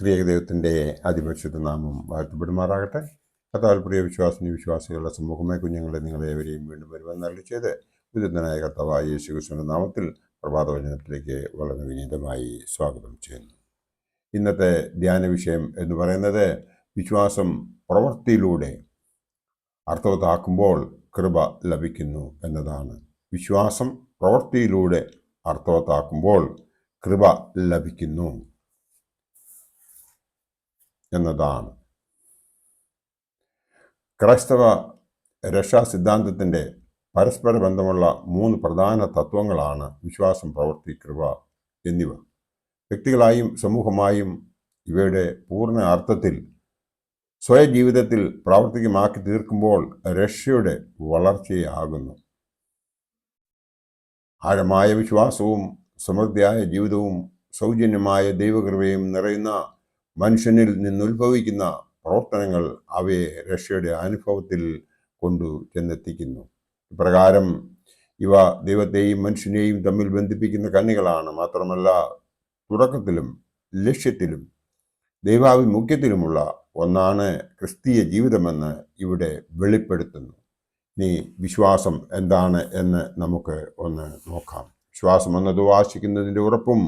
ത്രിയേക ദൈവത്തിൻ്റെ അതിപരിശുദ്ധ നാമം വാഴ്ത്തപ്പെടുമാറാകട്ടെ. കർത്താവിൽ പ്രിയ വിശ്വാസികളുടെ സമൂഹമേ, കുഞ്ഞുങ്ങളെ നിങ്ങളേവരെയും വീണ്ടും വരുവാൻ അരുളി ചെയ്ത് വിശുദ്ധനായ കർത്താവായ യേശു ക്രിസ്തുവിന്റെ നാമത്തിൽ പ്രഭാതവചനത്തിലേക്ക് വളരെ വിനീതമായി സ്വാഗതം ചെയ്യുന്നു. ഇന്നത്തെ ധ്യാന വിഷയം എന്ന് പറയുന്നത് വിശ്വാസം പ്രവൃത്തിയിലൂടെ അർത്ഥവത്താക്കുമ്പോൾ കൃപ ലഭിക്കുന്നു എന്നതാണ്. വിശ്വാസം പ്രവൃത്തിയിലൂടെ അർത്ഥവത്താക്കുമ്പോൾ കൃപ ലഭിക്കുന്നു എന്നതാണ്. ക്രൈസ്തവ രക്ഷാ സിദ്ധാന്തത്തിൻ്റെ പരസ്പര ബന്ധമുള്ള 3 പ്രധാന തത്വങ്ങളാണ് വിശ്വാസം, പ്രവൃത്തി, കൃപ എന്നിവ. വ്യക്തികളായും സമൂഹമായും ഇവയുടെ പൂർണ്ണ അർത്ഥത്തിൽ സ്വയ ജീവിതത്തിൽ പ്രാവർത്തികമാക്കി തീർക്കുമ്പോൾ രക്ഷയുടെ വളർച്ചയാകുന്നു. ആഴമായ വിശ്വാസവും സമൃദ്ധിയായ ജീവിതവും സൗജന്യമായ ദൈവകൃപയും നിറയുന്ന മനുഷ്യനിൽ നിന്നുത്ഭവിക്കുന്ന പ്രവർത്തനങ്ങൾ അവയെ രക്ഷയുടെ അനുഭവത്തിൽ കൊണ്ടു ചെന്നെത്തിക്കുന്നു. ഇപ്രകാരം ഇവ ദൈവത്തെയും മനുഷ്യനെയും തമ്മിൽ ബന്ധിപ്പിക്കുന്ന കണ്ണികളാണ്. മാത്രമല്ല, തുടക്കത്തിലും ലക്ഷ്യത്തിലും ദൈവാഭിമുഖ്യത്തിലുമുള്ള ഒന്നാണ് ക്രിസ്തീയ ജീവിതമെന്ന് ഇവിടെ വെളിപ്പെടുത്തുന്നു. ഇനി വിശ്വാസം എന്താണ് എന്ന് നമുക്ക് ഒന്ന് നോക്കാം. വിശ്വാസം എന്നത് ആശിക്കുന്നതിൻ്റെ ഉറപ്പും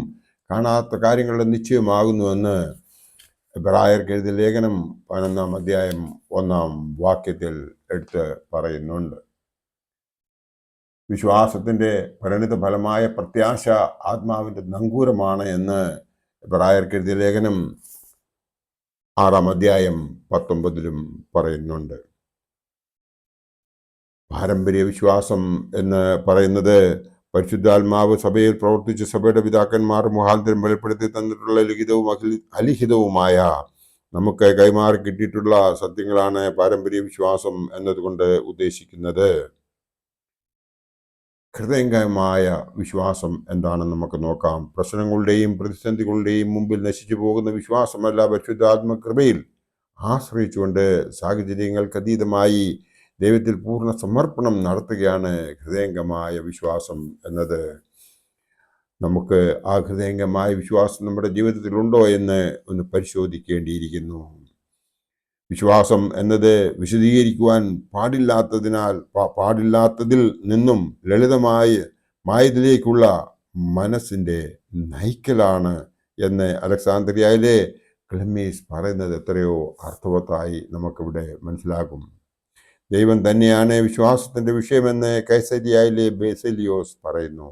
കാണാത്ത കാര്യങ്ങളുടെ നിശ്ചയമാകുന്നുവെന്ന് എബ്രായർക്ക് എഴുതിയ ലേഖനം 11-ാം അധ്യായം 1-ാം വാക്യത്തിൽ എടുത്ത് പറയുന്നുണ്ട്. വിശ്വാസത്തിൻ്റെ പരിണിത ഫലമായ പ്രത്യാശ ആത്മാവിൻ്റെ നങ്കൂരമാണ് എന്ന് എബ്രായർക്ക് എഴുതിയ ലേഖനം 6-ാം അധ്യായം 19-ലും പറയുന്നുണ്ട്. പാരമ്പര്യ വിശ്വാസം എന്ന് പറയുന്നത് പരിശുദ്ധാത്മാവ് സഭയിൽ പ്രവർത്തിച്ച് സഭയുടെ പിതാക്കന്മാർ മുഖാന്തരം വെളിപ്പെടുത്തി തന്നിട്ടുള്ള ലിഖിതവും അലിഖിതവുമായ നമുക്ക് കൈമാറി കിട്ടിയിട്ടുള്ള സത്യങ്ങളാണ് പാരമ്പര്യ വിശ്വാസം എന്നതുകൊണ്ട് ഉദ്ദേശിക്കുന്നത്. ഹൃദയംഗമായ വിശ്വാസം എന്താണെന്ന് നമുക്ക് നോക്കാം. പ്രശ്നങ്ങളുടെയും പ്രതിസന്ധികളുടെയും മുമ്പിൽ നശിച്ചു പോകുന്ന വിശ്വാസമല്ല, പരിശുദ്ധാത്മകൃപയിൽ ആശ്രയിച്ചുകൊണ്ട് സാഹചര്യങ്ങൾക്ക് അതീതമായി ദൈവത്തിൽ പൂർണ്ണ സമർപ്പണം നടത്തുകയാണ് ഹൃദയംഗമായ വിശ്വാസം എന്നത്. നമുക്ക് ആ ഹൃദയംഗമായ വിശ്വാസം നമ്മുടെ ജീവിതത്തിലുണ്ടോ എന്ന് ഒന്ന് പരിശോധിക്കേണ്ടിയിരിക്കുന്നു. വിശ്വാസം എന്നത് വിശദീകരിക്കുവാൻ പാടില്ലാത്തതിൽ നിന്നും ലളിതമായതിലേക്കുള്ള മനസ്സിൻ്റെ നയിക്കലാണ് എന്ന് അലക്സാന്ദ്രിയയിലെ ക്ലെമീസ് പറയുന്നത് എത്രയോ അർത്ഥവത്തായി നമുക്കിവിടെ മനസ്സിലാകും. ദൈവം തന്നെയാണ് വിശ്വാസത്തിൻ്റെ വിഷയമെന്ന് കൈസരിയയിലെ ബേസിലിയോസ് പറയുന്നു.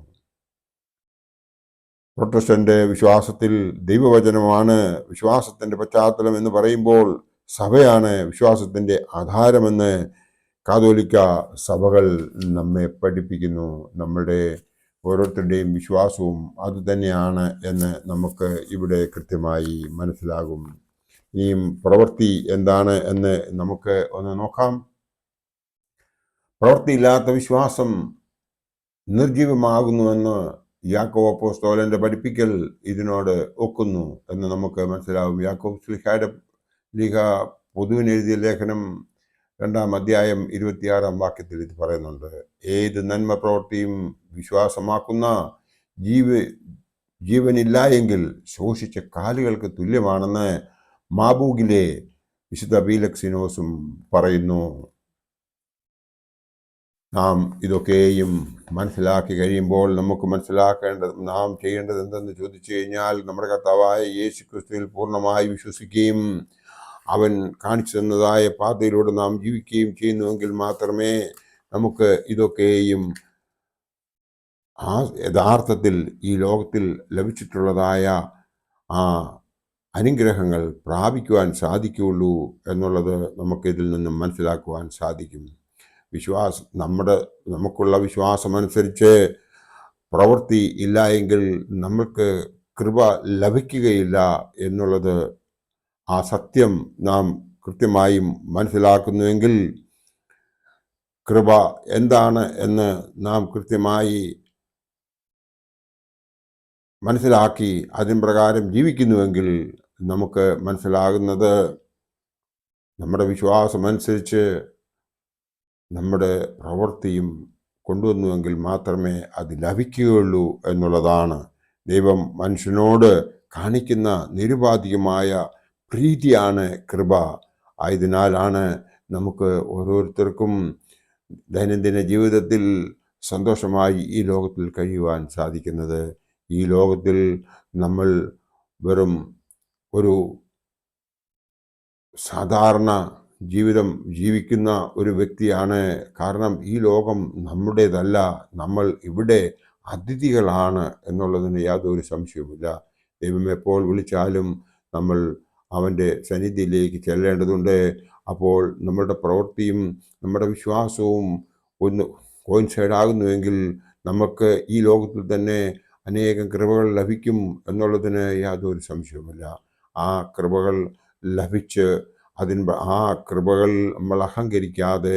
പ്രൊട്ടസ്റ്റന്റ് വിശ്വാസത്തിൽ ദൈവവചനമാണ് വിശ്വാസത്തിൻ്റെ പശ്ചാത്തലം എന്ന് പറയുമ്പോൾ സഭയാണ് വിശ്വാസത്തിൻ്റെ ആധാരമെന്ന് കാതോലിക്ക സഭകൾ നമ്മെ പഠിപ്പിക്കുന്നു. നമ്മളുടെ ഓരോരുത്തരുടെയും വിശ്വാസവും അതുതന്നെയാണ് എന്ന് നമുക്ക് ഇവിടെ കൃത്യമായി മനസ്സിലാകും. ഇനിയും പ്രവൃത്തി എന്താണ് എന്ന് നമുക്ക് ഒന്ന് നോക്കാം. പ്രവൃത്തിയില്ലാത്ത വിശ്വാസം നിർജീവമാകുന്നുവെന്ന് യാക്കോബ് അപ്പോസ്തലന്റെ പഠിപ്പിക്കൽ ഇതിനോട് ഒക്കുന്നു എന്ന് നമുക്ക് മനസ്സിലാവും. യാക്കോബ് ശ്ലീഹ പൊതുവിനെഴുതിയ ലേഖനം 2-ാം അധ്യായം 26-ാം വാക്യത്തിൽ ഇത് പറയുന്നുണ്ട്. ഏത് നന്മ പ്രവൃത്തിയും വിശ്വാസമാക്കുന്ന ജീവനില്ല എങ്കിൽ ശോഷിച്ച കാലുകൾക്ക് തുല്യമാണെന്ന് മാബൂഗിലെ വിശുദ്ധ ബീലക്സിനോസും പറയുന്നു. നാം ഇതൊക്കെയും മനസ്സിലാക്കി കഴിയുമ്പോൾ നമുക്ക് നാം ചെയ്യേണ്ടത് എന്തെന്ന് ചോദിച്ചു കഴിഞ്ഞാൽ, നമ്മുടെ കർത്താവായ യേശു ക്രിസ്തുവിൽ പൂർണ്ണമായി വിശ്വസിക്കുകയും അവൻ കാണിച്ചു തന്നതായ പാതയിലൂടെ നാം ജീവിക്കുകയും ചെയ്യുന്നുവെങ്കിൽ മാത്രമേ നമുക്ക് ഇതൊക്കെയും യഥാർത്ഥത്തിൽ ഈ ലോകത്തിൽ ലഭിച്ചിട്ടുള്ളതായ ആ അനുഗ്രഹങ്ങൾ പ്രാപിക്കുവാൻ സാധിക്കുകയുള്ളൂ എന്നുള്ളത് നമുക്കിതിൽ നിന്നും മനസ്സിലാക്കുവാൻ സാധിക്കും. നമുക്കുള്ള വിശ്വാസമനുസരിച്ച് പ്രവൃത്തി ഇല്ല എങ്കിൽ നമുക്ക് കൃപ ലഭിക്കുകയില്ല എന്നുള്ളത് ആ സത്യം നാം കൃത്യമായും മനസ്സിലാക്കുന്നുവെങ്കിൽ കൃപ എന്താണ് എന്ന് നാം കൃത്യമായി മനസ്സിലാക്കി അതിന് പ്രകാരം ജീവിക്കുന്നുവെങ്കിൽ നമുക്ക് മനസ്സിലാകുന്നത് നമ്മുടെ വിശ്വാസമനുസരിച്ച് നമ്മുടെ പ്രവൃത്തിയും കൊണ്ടുവന്നുവെങ്കിൽ മാത്രമേ അത് ലഭിക്കുകയുള്ളൂ എന്നുള്ളതാണ്. ദൈവം മനുഷ്യനോട് കാണിക്കുന്ന നിരുപാധികമായ പ്രീതിയാണ് കൃപ. ആയതിനാലാണ് നമുക്ക് ഓരോരുത്തർക്കും ദൈനംദിന ജീവിതത്തിൽ സന്തോഷമായി ഈ ലോകത്തിൽ കഴിയുവാൻ സാധിക്കുന്നത്. ഈ ലോകത്തിൽ നമ്മൾ വെറും ഒരു സാധാരണ ജീവിതം ജീവിക്കുന്ന ഒരു വ്യക്തിയാണ്. കാരണം ഈ ലോകം നമ്മുടേതല്ല, നമ്മൾ ഇവിടെ അതിഥികളാണ് എന്നുള്ളതിന് യാതൊരു സംശയവുമില്ല. ദൈവം എപ്പോൾ വിളിച്ചാലും നമ്മൾ അവൻ്റെ സന്നിധിയിലേക്ക് ചെല്ലേണ്ടതുണ്ട്. അപ്പോൾ നമ്മുടെ പ്രവൃത്തിയും നമ്മുടെ വിശ്വാസവും ഒന്ന് കോയിൻസൈഡ് ആകുന്നുവെങ്കിൽ നമുക്ക് ഈ ലോകത്തിൽ തന്നെ അനേകം കൃപകൾ ലഭിക്കും എന്നുള്ളതിന് യാതൊരു സംശയവുമില്ല. ആ കൃപകൾ ലഭിച്ച് ആ കൃപകൾ നമ്മൾ അഹങ്കരിക്കാതെ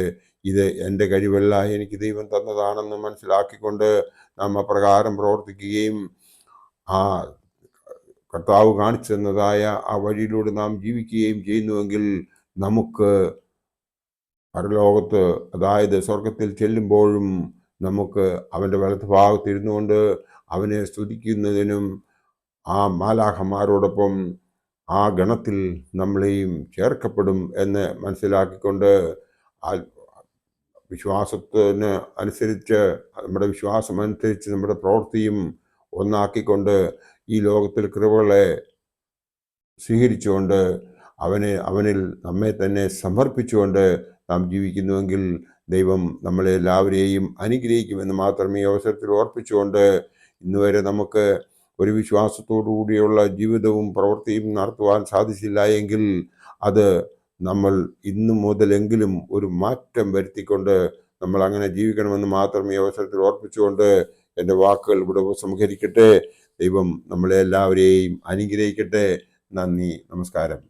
ഇത് എൻ്റെ കഴിവല്ല, എനിക്ക് ദൈവം തന്നതാണെന്ന് മനസ്സിലാക്കിക്കൊണ്ട് നാം അപ്രകാരം പ്രവർത്തിക്കുകയും ആ കർത്താവ് കാണിച്ചു തന്നതായ ആ വഴിയിലൂടെ നാം ജീവിക്കുകയും ചെയ്യുന്നുവെങ്കിൽ നമുക്ക് പരലോകത്ത്, അതായത് സ്വർഗത്തിൽ ചെല്ലുമ്പോഴും നമുക്ക് അവൻ്റെ വലത്ത് ഭാഗത്തിരുന്നു കൊണ്ട് അവനെ സ്തുതിക്കുന്നതിനും ആ മാലാഖമാരോടൊപ്പം ആ ഗണത്തിൽ നമ്മളെയും ചേർക്കപ്പെടും എന്ന് മനസ്സിലാക്കിക്കൊണ്ട് വിശ്വാസത്തിന് അനുസരിച്ച്, നമ്മുടെ വിശ്വാസം അനുസരിച്ച് നമ്മുടെ പ്രവൃത്തിയും ഒന്നാക്കിക്കൊണ്ട് ഈ ലോകത്തിൽ കൃപകളെ സ്വീകരിച്ചുകൊണ്ട് അവനിൽ നമ്മെ തന്നെ സമർപ്പിച്ചുകൊണ്ട് നാം ജീവിക്കുന്നുവെങ്കിൽ ദൈവം നമ്മളെ എല്ലാവരെയും അനുഗ്രഹിക്കുമെന്ന് മാത്രമേ ഈ അവസരത്തിൽ ഓർപ്പിച്ചുകൊണ്ട് ഇന്നുവരെ നമുക്ക് ഒരു വിശ്വാസത്തോടു കൂടിയുള്ള ജീവിതവും പ്രവൃത്തിയും നടത്തുവാൻ സാധിച്ചില്ല എങ്കിൽ അത് നമ്മൾ ഇന്നു മുതലെങ്കിലും ഒരു മാറ്റം വരുത്തിക്കൊണ്ട് നമ്മൾ അങ്ങനെ ജീവിക്കണമെന്ന് മാത്രം ഈ അവസരത്തിൽ ഓർപ്പിച്ചുകൊണ്ട് എൻ്റെ വാക്കുകൾ ഇവിടെ ഉപസംഹരിക്കട്ടെ. ദൈവം നമ്മളെ എല്ലാവരെയും അനുഗ്രഹിക്കട്ടെ. നന്ദി, നമസ്കാരം.